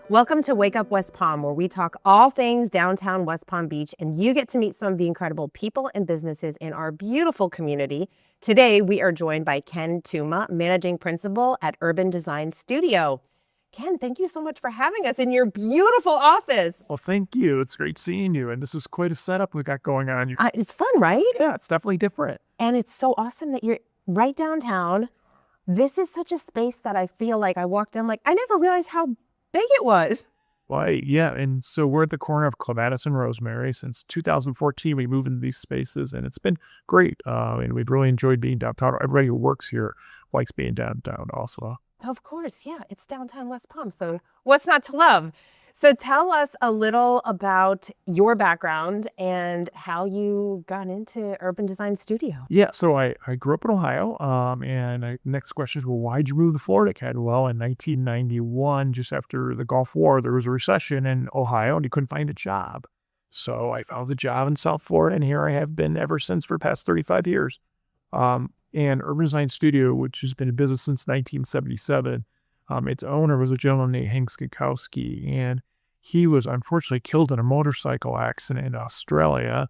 Welcome to Wake Up West Palm, where we talk all things downtown West Palm Beach, and you get to meet some of the incredible people and businesses in our beautiful community. Today, we are joined by Ken Tuma, Managing Principal at Urban Design Studio. Ken, thank you so much for having us in your beautiful office. Well, thank you. It's great seeing you. And this is quite a setup we got going on. It's fun, right? Yeah, it's definitely different. And it's so awesome that you're right downtown. This is such a space that I feel like I walked in, like, I never realized how big it was. Why, yeah. And so we're at the corner of Clematis and Rosemary. Since 2014, we moved into these spaces, and it's been great. And we've really enjoyed being downtown. Everybody who works here likes being downtown also. Of course, yeah, it's downtown West Palm, so what's not to love? So tell us a little about your background and how you got into Urban Design Studio. Yeah, so I grew up in Ohio. Next question is, well, why'd you move to Florida, Ken? Well, in 1991, just after the Gulf War, there was a recession in Ohio and you couldn't find a job. So I found a job in South Florida, and here I have been ever since for the past 35 years. And Urban Design Studio, which has been in business since 1977, its owner was a gentleman named Hank Skakowski, and he was unfortunately killed in a motorcycle accident in Australia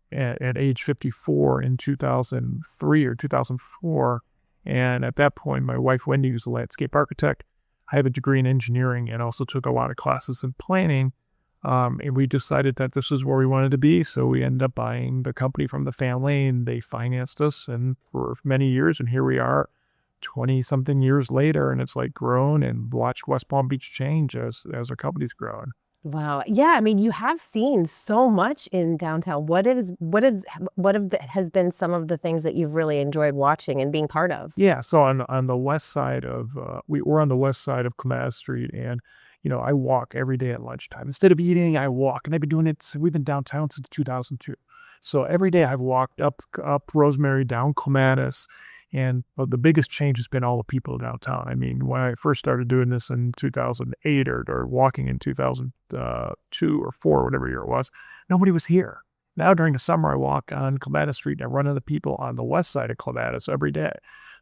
at age 54 in 2003 or 2004. And at that point, my wife, Wendy, was a landscape architect. I have a degree in engineering and also took a lot of classes in planning. And we decided that this is where we wanted to be. So we ended up buying the company from the family, and they financed us and for many years. And here we are 20 something years later, and it's like grown, and watched West Palm Beach change as our company's grown. Wow. Yeah, I mean, you have seen so much in downtown. Has been some of the things that you've really enjoyed watching and being part of? Yeah. So on the west side of, we're on the west side of Clematis Street, and I walk every day at lunchtime. Instead of eating, I walk, and I've been doing it. We've been downtown since 2002. So every day I've walked up Rosemary, down Clematis, and the biggest change has been all the people downtown. I mean, when I first started doing this in 2008 or walking in 2002 or 4, whatever year it was, nobody was here. Now during the summer, I walk on Clematis Street and I run into people on the west side of Clematis every day.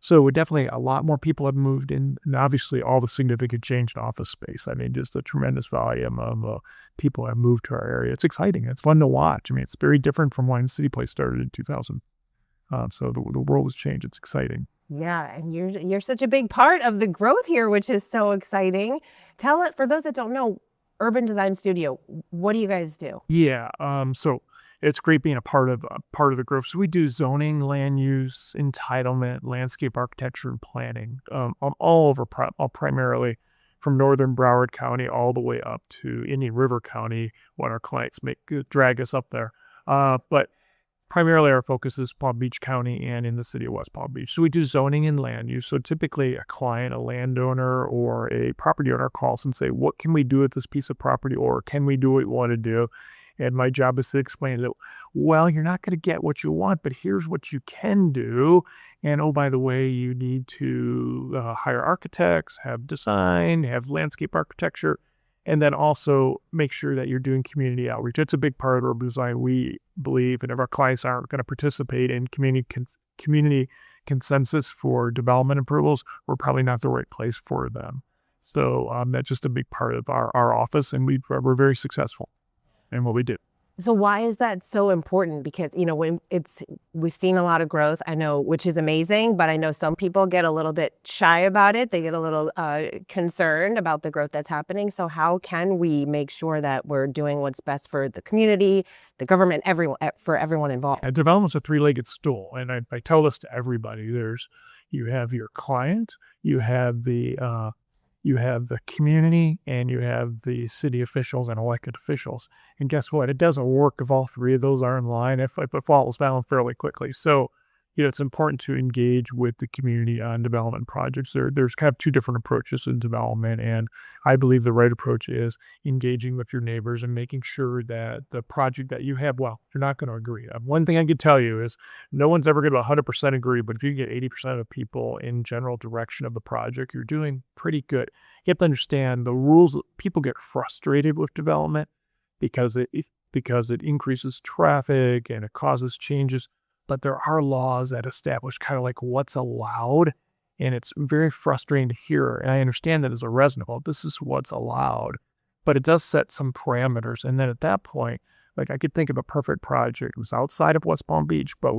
So definitely a lot more people have moved in, and obviously all the significant change in office space. I mean, just a tremendous volume of people have moved to our area. It's exciting. It's fun to watch. I mean, it's very different from when City Place started in 2000. So the world has changed. It's exciting. Yeah, and you're such a big part of the growth here, which is so exciting. Tell it, for those that don't know, Urban Design Studio, what do you guys do? Yeah. So it's great being a part of the growth. So we do zoning, land use, entitlement, landscape architecture, and planning, all over, primarily from northern Broward County all the way up to Indian River County when our clients drag us up there. But primarily our focus is Palm Beach County and in the city of West Palm Beach. So we do zoning and land use. So typically a client, a landowner, or a property owner calls and say, what can we do with this piece of property, or can we do what we want to do? And my job is to explain that, well, you're not going to get what you want, but here's what you can do. And oh, by the way, you need to hire architects, have design, have landscape architecture, and then also make sure that you're doing community outreach. It's a big part of urban design, we believe. And if our clients aren't going to participate in community consensus for development approvals, we're probably not the right place for them. So that's just a big part of our office, and we're very successful in what we do. So why is that so important? Because, we've seen a lot of growth, I know, which is amazing, but I know some people get a little bit shy about it. They get a little concerned about the growth that's happening. So how can we make sure that we're doing what's best for the community, the government, for everyone involved? Development's a three-legged stool, and I tell this to everybody. You have your client, you have the community, and you have the city officials and elected officials. And guess what? It doesn't work if all three of those are in line. If it falls down fairly quickly. So, it's important to engage with the community on development projects. There's kind of two different approaches in development, and I believe the right approach is engaging with your neighbors and making sure that the project that you have, well, you're not going to agree. One thing I can tell you is no one's ever going to 100% agree, but if you get 80% of people in general direction of the project, you're doing pretty good. You have to understand the rules. People get frustrated with development because it increases traffic and it causes changes. But there are laws that establish kind of like what's allowed And it's very frustrating to hear. And I understand that as a resident, well, this is what's allowed, but it does set some parameters. And then at that point, like I could think of a perfect project. It was outside of West Palm Beach, but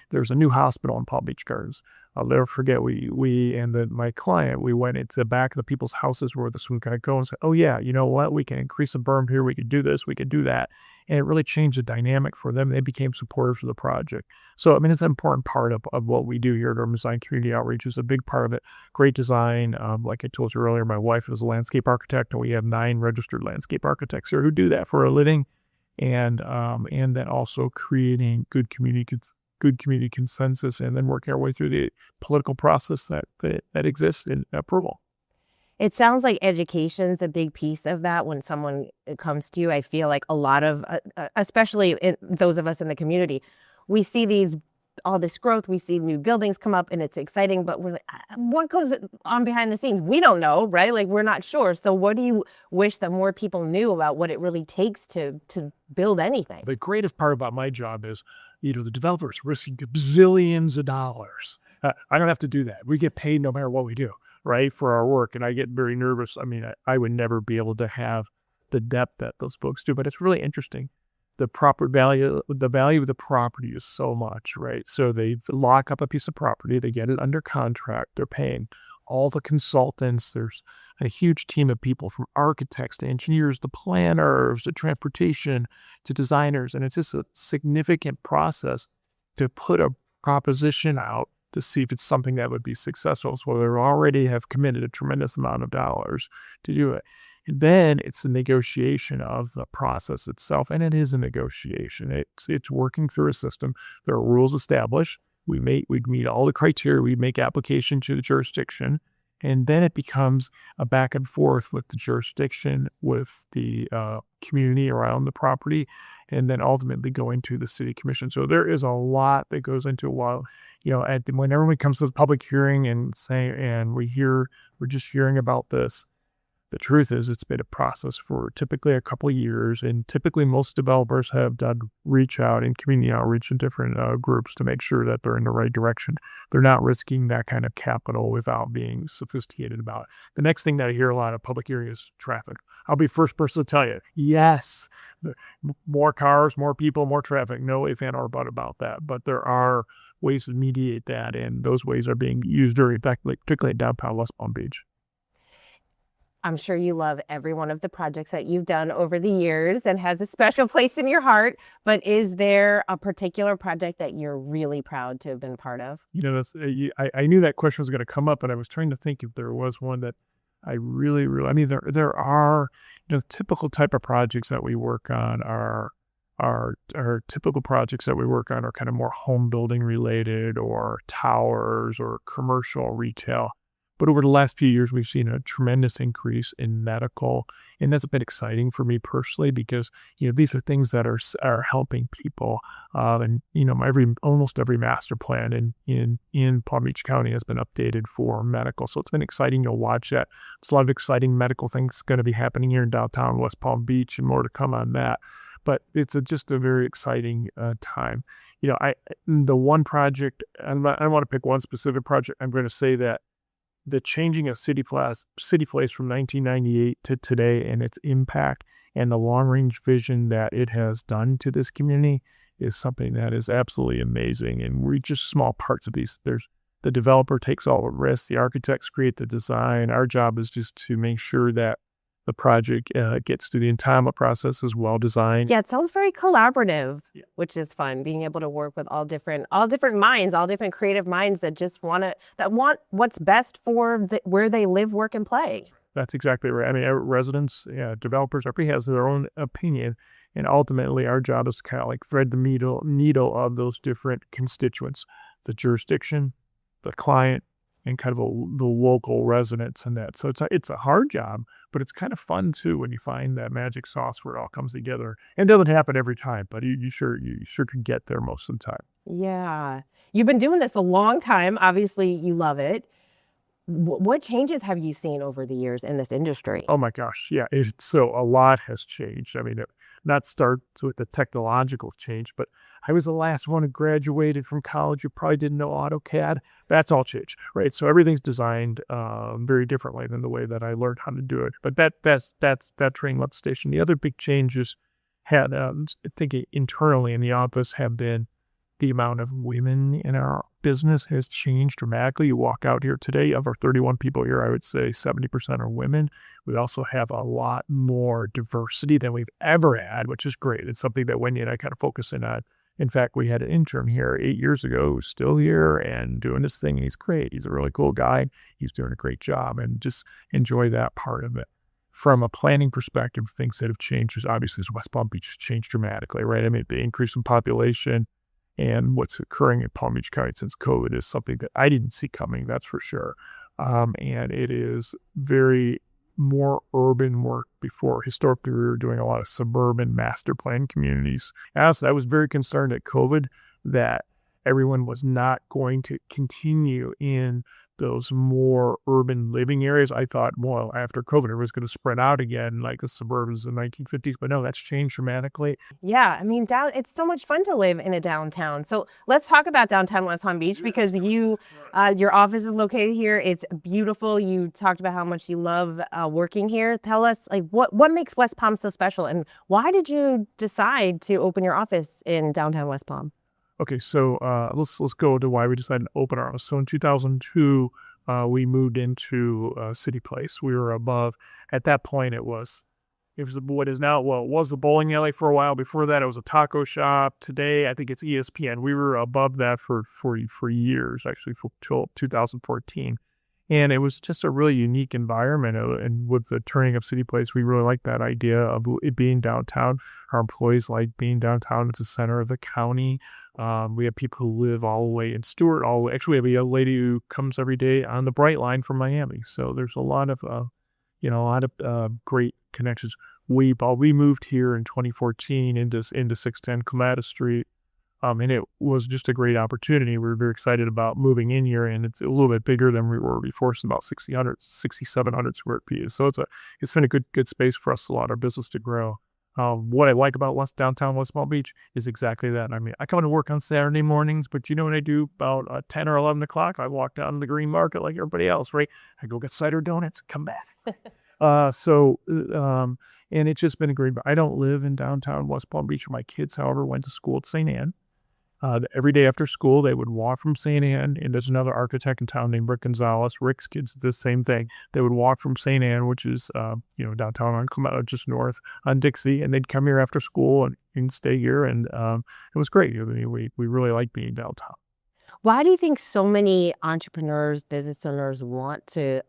there's a new hospital in Palm Beach Gardens. I'll never forget, my client, we went into the back of the people's houses where the swim could go and said, oh yeah, you know what? We can increase the berm here. We could do this. We could do that. And it really changed the dynamic for them. They became supporters of the project. So, I mean, it's an important part of what we do here at Urban Design Community Outreach. Is a big part of it. Great design. Like I told you earlier, my wife is a landscape architect, and we have 9 registered landscape architects here who do that for a living. And then also creating good community consensus, and then working our way through the political process that exists in approval. It sounds like education's a big piece of that when someone comes to you. I feel like a lot of, especially those of us in the community, we see all this growth, we see new buildings come up and it's exciting, but we're like, what goes on behind the scenes? We don't know, right? Like we're not sure. So what do you wish that more people knew about what it really takes to build anything? The greatest part about my job is, the developers risking bazillions of dollars. I don't have to do that. We get paid no matter what we do, right, for our work. And I get very nervous. I mean, I would never be able to have the depth that those folks do, but it's really interesting. The value of the property is so much, right? So they lock up a piece of property, they get it under contract, they're paying all the consultants. There's a huge team of people, from architects to engineers to planners to transportation to designers. And it's just a significant process to put a proposition out to see if it's something that would be successful. So they already have committed a tremendous amount of dollars to do it. And then it's the negotiation of the process itself. And it is a negotiation. It's working through a system. There are rules established. We'd meet all the criteria. We make application to the jurisdiction. And then it becomes a back and forth with the jurisdiction, with the community around the property, and then ultimately going to the city commission. So there is a lot that goes into when everyone comes to the public hearing and we're just hearing about this. The truth is, it's been a process for typically a couple of years, and typically most developers have done reach out and community outreach in different groups to make sure that they're in the right direction. They're not risking that kind of capital without being sophisticated about it. The next thing that I hear a lot of public hearing is traffic. I'll be first person to tell you, yes, more cars, more people, more traffic. No ifs, ands, or buts about that. But there are ways to mediate that, and those ways are being used very effectively, particularly in downtown West Palm Beach. I'm sure you love every one of the projects that you've done over the years and has a special place in your heart. But is there a particular project that you're really proud to have been part of? I knew that question was going to come up, and I was trying to think if there was one that I really, I mean, there are, typical type of projects that we work on are typical projects that we work on are kind of more home building related, or towers, or commercial retail. But over the last few years, we've seen a tremendous increase in medical, and that's been exciting for me personally because these are things that are helping people. And almost every master plan in Palm Beach County has been updated for medical, so it's been exciting to watch that. There's a lot of exciting medical things going to be happening here in downtown West Palm Beach, and more to come on that. But it's just a very exciting time. The one project, I don't want to pick one specific project. I'm going to say that the changing of City Place from 1998 to today, and its impact and the long-range vision that it has done to this community is something that is absolutely amazing. And we're just small parts of these. The developer takes all the risks. The architects create the design. Our job is just to make sure that the project gets to the entitlement process is well designed. Yeah, it sounds very collaborative, which is fun. Being able to work with all different minds, all different creative minds that just want what's best for where they live, work, and play. That's exactly right. I mean, residents, developers, everybody has their own opinion, and ultimately our job is to kind of like thread the needle of those different constituents: the jurisdiction, the client, and kind of the local residents and that. So it's a hard job, but it's kind of fun too when you find that magic sauce where it all comes together. And it doesn't happen every time, but you sure can get there most of the time. Yeah. You've been doing this a long time. Obviously, you love it. What changes have you seen over the years in this industry? Oh my gosh, yeah, so a lot has changed. I mean, it not starts with the technological change, but I was the last one who graduated from college who probably didn't know AutoCAD. That's all changed, right? So everything's designed very differently than the way that I learned how to do it. But that train left the station. The other big changes had, I think, internally in the office have been the amount of women in our business has changed dramatically. You walk out here today, of our 31 people here, I would say 70% are women. We also have a lot more diversity than we've ever had, which is great. It's something that Wendy and I kind of focus in on. In fact, we had an intern here 8 years ago who's still here and doing this thing, and he's great. He's a really cool guy. He's doing a great job, and just enjoy that part of it. From a planning perspective, things that have changed is obviously as West Palm Beach has changed dramatically, right? I mean, the increase in population and what's occurring in Palm Beach County since COVID is something that I didn't see coming, that's for sure. And it is very more urban work before. Historically, we were doing a lot of suburban master plan communities. As I was very concerned at COVID that everyone was not going to continue in those more urban living areas. I thought, well, after COVID, it was going to spread out again like the suburbs in the 1950s. But no, that's changed dramatically. Yeah, I mean, it's so much fun to live in a downtown. So let's talk about downtown West Palm Beach because your office is located here. It's beautiful. You talked about how much you love working here. Tell us, like, what makes West Palm so special, and why did you decide to open your office in downtown West Palm? Okay, so let's go to why we decided to open our office. So in 2002, we moved into City Place. We were above. At that point, it was what is now, well, it was the bowling alley for a while. Before that, it was a taco shop. Today, I think it's ESPN. We were above that for years, actually, till 2014. And it was just a really unique environment. And with the turning of City Place, we really liked that idea of it being downtown. Our employees like being downtown. It's the center of the county. We have people who live all the way in Stewart. Actually, we have a young lady who comes every day on the Bright Line from Miami. So there's a lot of, great connections. We moved here in 2014 into 610 Clematis Street. And it was just a great opportunity. We were very excited about moving in here, and it's a little bit bigger than we were before. It's about 6,700 square feet. So it's been a good space for us to allow our business to grow. What I like about downtown West Palm Beach is exactly that. I mean, I come to work on Saturday mornings, but you know what I do about 10 or 11 o'clock? I walk down to the Green Market like everybody else, right? I go get cider donuts, come back. And it's just been a great. I don't live in downtown West Palm Beach. My kids, however, went to school at St. Anne. Every day after school, they would walk from St. Anne, and there's another architect in town named Rick Gonzalez. Rick's kids did the same thing. They would walk from St. Anne, which is, downtown on just north on Dixie, and they'd come here after school and stay here, and it was great. I mean, we really like being downtown. Why do you think so many entrepreneurs, business owners want to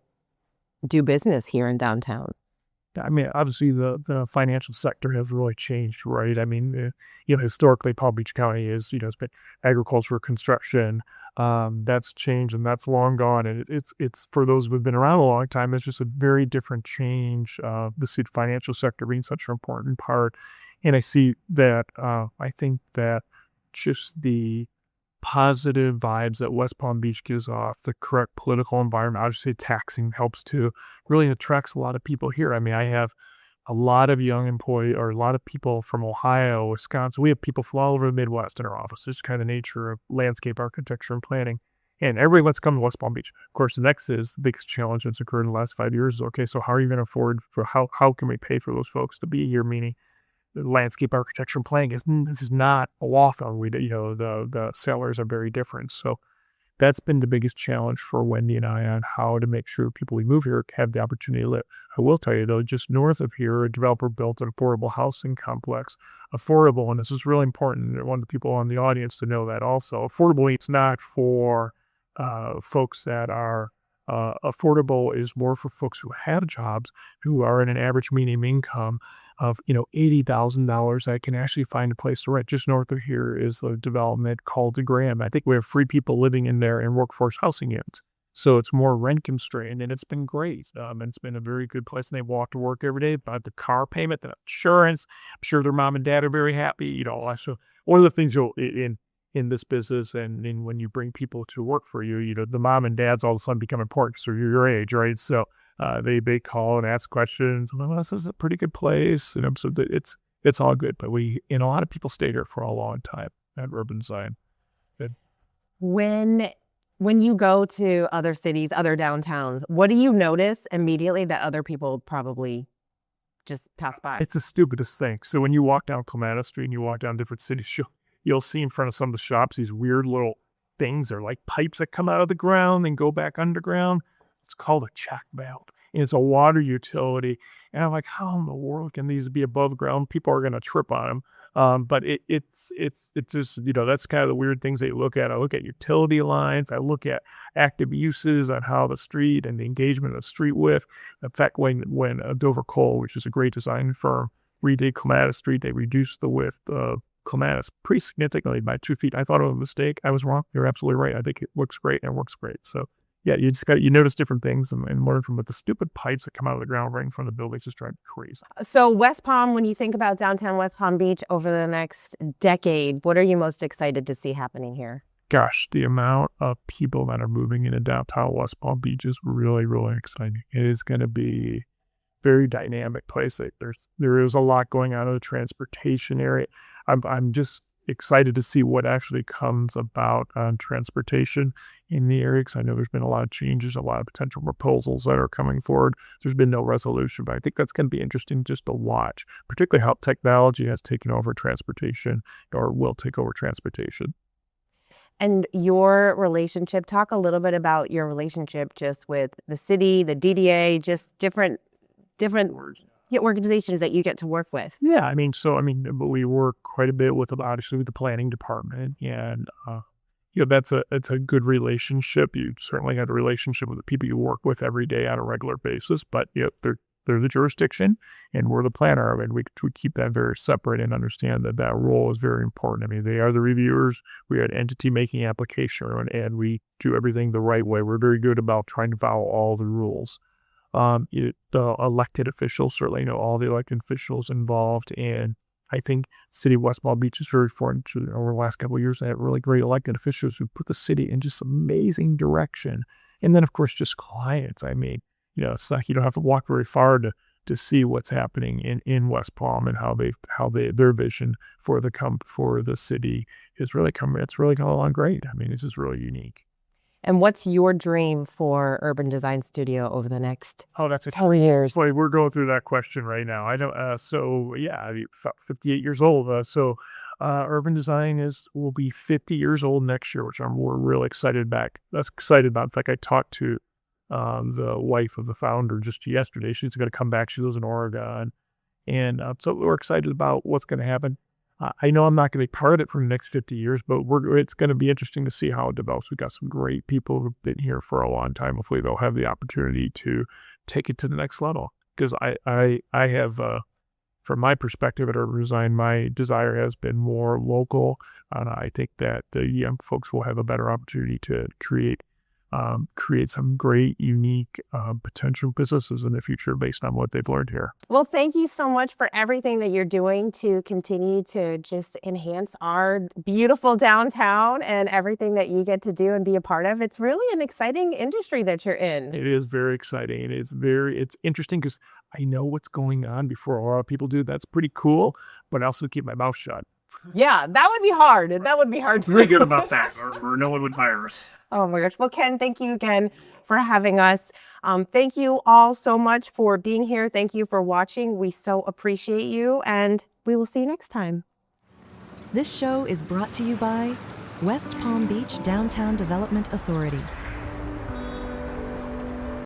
do business here in downtown? I mean, obviously, the financial sector has really changed, right? I mean, historically, Palm Beach County is, it's been agriculture, construction. That's changed, and that's long gone. And it's for those who've been around a long time, it's just a very different change. The financial sector being such an important part, and I see that. I think that just the positive vibes that West Palm Beach gives off, the correct political environment, obviously taxing helps too, really attracts a lot of people here. I mean, I have a lot of young employees or a lot of people from Ohio, Wisconsin. We have people from all over the Midwest in our office. It's kind of the nature of landscape architecture and planning. And everybody wants to come to West Palm Beach. Of course, the next is the biggest challenge that's occurred in the last 5 years is, okay, so how are you going to afford how can we pay for those folks to be here? Meaning, landscape architecture and planning this is not a law firm. The salaries are very different. So that's been the biggest challenge for Wendy and I on how to make sure people who move here have the opportunity to live. I will tell you though, just north of here, a developer built an affordable housing complex. Affordable, and this is really important. I want the people on the audience to know that also. Affordable, it's not for folks that are affordable is more for folks who have jobs, who are in an average medium income of $80,000 that can actually find a place to rent. Just north of here is a development called the Graham. I think we have 3 people living in there in workforce housing units. So it's more rent constrained, and it's been great. And it's been a very good place. And they walk to work every day, about the car payment, the insurance. I'm sure their mom and dad are very happy. So one of the things in in this business, and when you bring people to work for you, the mom and dads all of a sudden become important because they're your age, right? So they call and ask questions. Well, this is a pretty good place, so it's all good. But a lot of people stay here for a long time at Urban Design. Good. When you go to other cities, other downtowns, what do you notice immediately that other people probably just pass by? It's the stupidest thing. So when you walk down Clematis Street and you walk down different cities, you'll see in front of some of the shops these weird little things. They're like pipes that come out of the ground and go back underground. It's called a check valve. And it's a water utility. And I'm like, how in the world can these be above ground? People are going to trip on them. But it's just, that's kind of the weird things that you look at. I look at utility lines. I look at active uses on how the street and the engagement of the street width. In fact, when Dover Coal, which is a great design firm, redid Clematis Street, they reduced the width of Clematis pretty significantly by 2 feet. I thought it was a mistake. I was wrong. You're absolutely right. I think it looks great and it works great. So yeah, you notice different things and learn from it. The stupid pipes that come out of the ground right in front of the buildings just drive me crazy. So West Palm, when you think about downtown West Palm Beach over the next decade, what are you most excited to see happening here? Gosh, the amount of people that are moving into downtown West Palm Beach is really, really exciting. It is going to be a very dynamic place. There is a lot going on in the transportation area. I'm just excited to see what actually comes about on transportation in the area, because I know there's been a lot of changes, a lot of potential proposals that are coming forward. There's been no resolution, but I think that's going to be interesting just to watch, particularly how technology has taken over transportation or will take over transportation. And your relationship, talk a little bit about your relationship just with the city, the DDA, just different organizations that you get to work with. Yeah, we work quite a bit with, obviously, with the planning department, and that's a good relationship. You certainly have a relationship with the people you work with every day on a regular basis, but they're the jurisdiction, and we're the planner, and we keep that very separate and understand that role is very important. They are the reviewers. We are an entity making application, and we do everything the right way. We're very good about trying to follow all the rules. The elected officials certainly know all the elected officials involved, and I think the city of West Palm Beach is very fortunate over the last couple of years to have really great elected officials who put the city in just amazing direction. And then, of course, just clients. It's like you don't have to walk very far to see what's happening in West Palm and how their vision for the city is really coming. It's really going along great. This is really unique. And what's your dream for Urban Design Studio over the next 4 years? Boy, we're going through that question right now. I don't. 58 years old. Urban Design will be 50 years old next year, which we're really excited about. In fact, I talked to the wife of the founder just yesterday. She's going to come back. She lives in Oregon, and so we're excited about what's going to happen. I know I'm not going to be part of it for the next 50 years, but it's going to be interesting to see how it develops. We've got some great people who've been here for a long time. Hopefully they'll have the opportunity to take it to the next level. Because I have, from my perspective at Urban Design, my desire has been more local. And I think that the young folks will have a better opportunity to create some great, unique potential businesses in the future based on what they've learned here. Well, thank you so much for everything that you're doing to continue to just enhance our beautiful downtown and everything that you get to do and be a part of. It's really an exciting industry that you're in. It is very exciting. It's interesting because I know what's going on before a lot of people do. That's pretty cool, but I also keep my mouth shut. Yeah, that would be hard. That would be hard to Really good about that, or no one would hire us. Oh my gosh. Well, Ken, thank you again for having us. Thank you all so much for being here. Thank you for watching. We so appreciate you, and we will see you next time. This show is brought to you by West Palm Beach Downtown Development Authority.